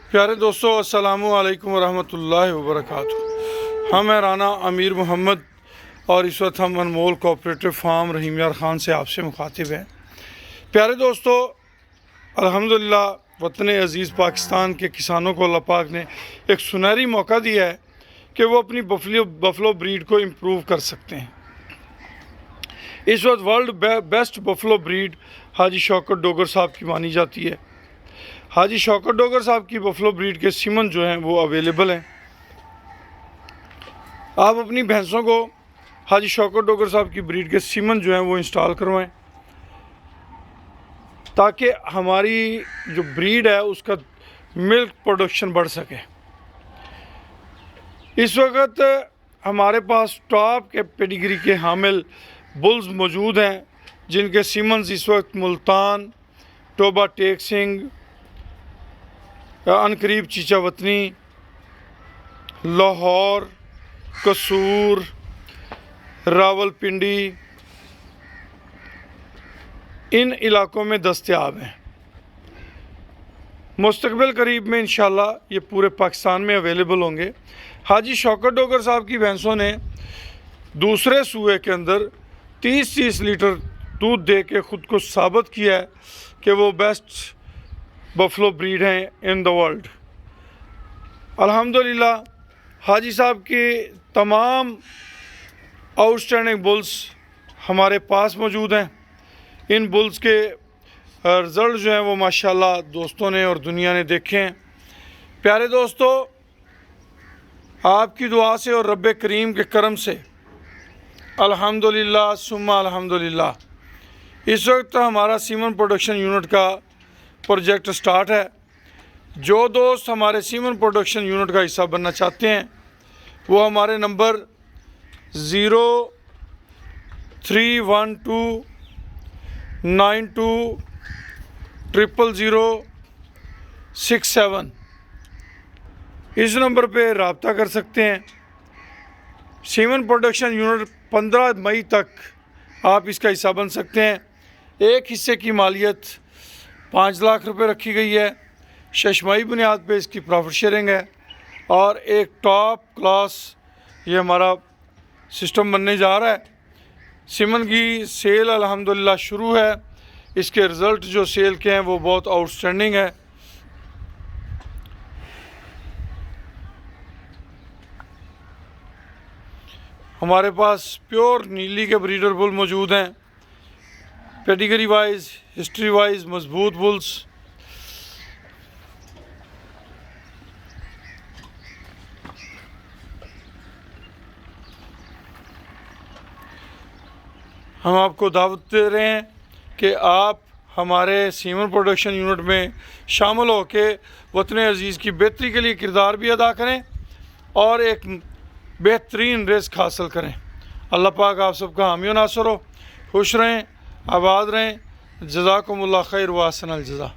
प्यारे दोस्तों, अस्सलामु अलैकुम वरहमतुल्लाहि वबरकातुहू। हम हैं राना अमीर मोहम्मद और इस वक्त हम अनमोल कोऑपरेटिव फार्म रहीम यार ख़ान से आपसे मुखातिब हैं। प्यारे दोस्तों, अल्हम्दुलिल्लाह वतन अज़ीज़ पाकिस्तान के किसानों को अल्लाह पाक ने एक सुनहरी मौका दिया है कि वो अपनी बफलो ब्रीड को इम्प्रूव कर सकते हैं। इस वक्त वर्ल्ड बेस्ट बफलो ब्रीड हाजी शौकत डोगर साहब की मानी जाती है। हाजी शौकत डोगर साहब की बफलो ब्रीड के सीमन जो हैं वो अवेलेबल हैं। आप अपनी भैंसों को हाजी शौकत डोगर साहब की ब्रीड के सीमन जो हैं वो इंस्टॉल करवाएं, ताकि हमारी जो ब्रीड है उसका मिल्क प्रोडक्शन बढ़ सके। इस वक्त हमारे पास टॉप के पेडिग्री के हामिल बुल्स मौजूद हैं, जिनके सीमन्स इस वक्त मुल्तान, टोबा टेक सिंह, अनकरीब चीचा वतनी, लाहौर, कसूर, रावलपिंडी, इन इलाकों में दस्तयाब हैं। मुस्तकबिल करीब में इंशाल्लाह ये पूरे पाकिस्तान में अवेलेबल होंगे। हाजी शौकत डोगर साहब की भैंसों ने दूसरे सूए के अंदर 30-30 लीटर दूध दे के ख़ुद को साबित किया है कि वो बेस्ट बफलो ब्रीड हैं इन द वर्ल्ड। अल्हम्दुलिल्लाह हाजी साहब की तमाम आउटस्टैंडिंग बुल्स हमारे पास मौजूद हैं। इन बुल्स के रिज़ल्ट जो हैं वो माशाल्लाह दोस्तों ने और दुनिया ने देखे हैं। प्यारे दोस्तों, आपकी दुआ से और रब्बे करीम के करम से अल्हम्दुलिल्लाह सुम्मा अल्हम्दुलिल्लाह इस वक्त हमारा सीमन प्रोडक्शन यूनिट का प्रोजेक्ट स्टार्ट है। जो दोस्त हमारे सीमन प्रोडक्शन यूनिट का हिस्सा बनना चाहते हैं वो हमारे नंबर 031292000067 इस नंबर पे रब्ता कर सकते हैं। सीमन प्रोडक्शन यूनिट 15 मई तक आप इसका हिस्सा बन सकते हैं। एक हिस्से की मालियत 5 लाख रुपए रखी गई है। शशमाही बुनियाद पे इसकी प्रॉफिट शेयरिंग है और एक टॉप क्लास ये हमारा सिस्टम बनने जा रहा है। सीमन की सेल अल्हम्दुलिल्लाह शुरू है। इसके रिज़ल्ट जो सेल के हैं वो बहुत आउटस्टैंडिंग है। हमारे पास प्योर नीली के ब्रीडर बुल मौजूद हैं। पेडिग्री वाइज, हिस्ट्री वाइज मजबूत बुल्स। हम आपको दावत दे रहे हैं कि आप हमारे सीमन प्रोडक्शन यूनिट में शामिल होकर वतन अज़ीज़ की बेहतरी के लिए किरदार भी अदा करें और एक बेहतरीन रिज़्क़ हासिल करें। अल्लाह पाक आप सबका हामी व नासर हो। खुश रहें, आबाद रहें। जज़ाकुमुल्लाह खैर व अहसनल जज़ा।